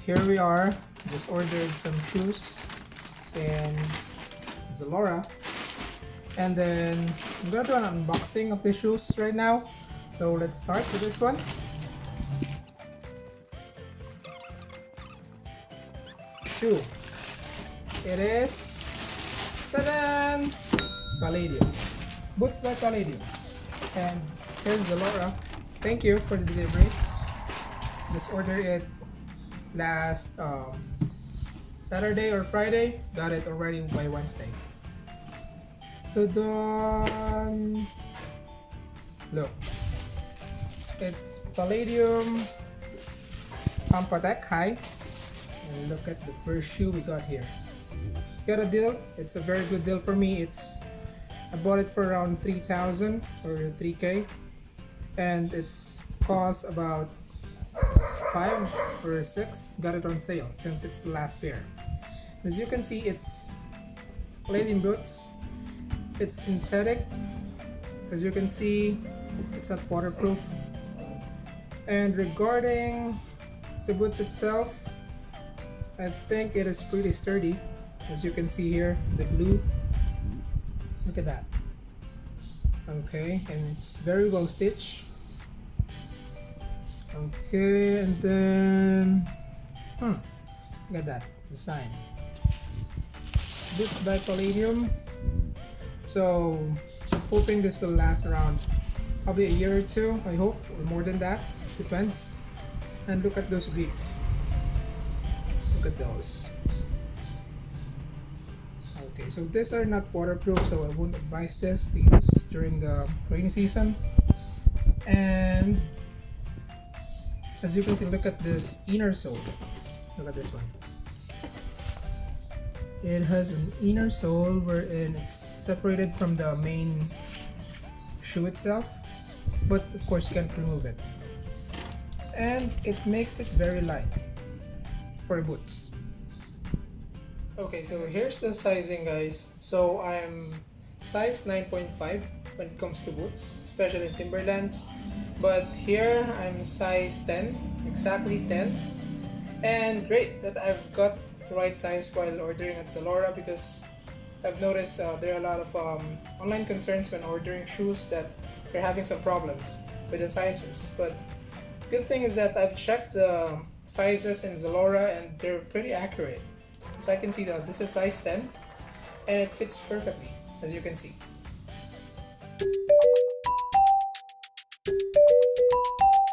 Here we are. Just ordered some shoes in ZALORA, and then I'm gonna do an unboxing of the shoes right now. So let's start with this one. Shoe. It is ta-da! Palladium. Boots by Palladium. And here's ZALORA. Thank you for the delivery. Just ordered it last Saturday or Friday. Got it already by Wednesday. Ta-da! Look, it's Palladium Pampatech Hi. And look at the first shoe we got here. Got a deal. It's a very good deal for me. I bought it for around 3,000 or 3K, and it's cost about 5 or 6. Got it on sale since it's the last pair. As you can see, it's Palladium boots. It's synthetic. As you can see, it's not waterproof. And regarding the boots itself, I think it is pretty sturdy. As you can see here, the glue. Look at that. Okay, and it's very well stitched. Okay, and then look at that design. Boots by Palladium. So I'm hoping this will last around probably a year or two, I hope, or more than that, depends. And look at those grips. Look at those. Okay, so these are not waterproof, so I wouldn't advise this to use during the rainy season. And as you can see, look at this inner sole. Look at this one. It has an inner sole wherein it's separated from the main shoe itself, but of course you can't remove it. And it makes it very light for boots. Okay, so here's the sizing, guys. So I'm size 9.5 when it comes to boots, especially in Timberlands. But here I'm size 10, exactly 10. And great that I've got the right size while ordering at ZALORA, because I've noticed there are a lot of online concerns when ordering shoes that they're having some problems with the sizes. But good thing is that I've checked the sizes in ZALORA and they're pretty accurate. So I can see that this is size 10 and it fits perfectly, as you can see.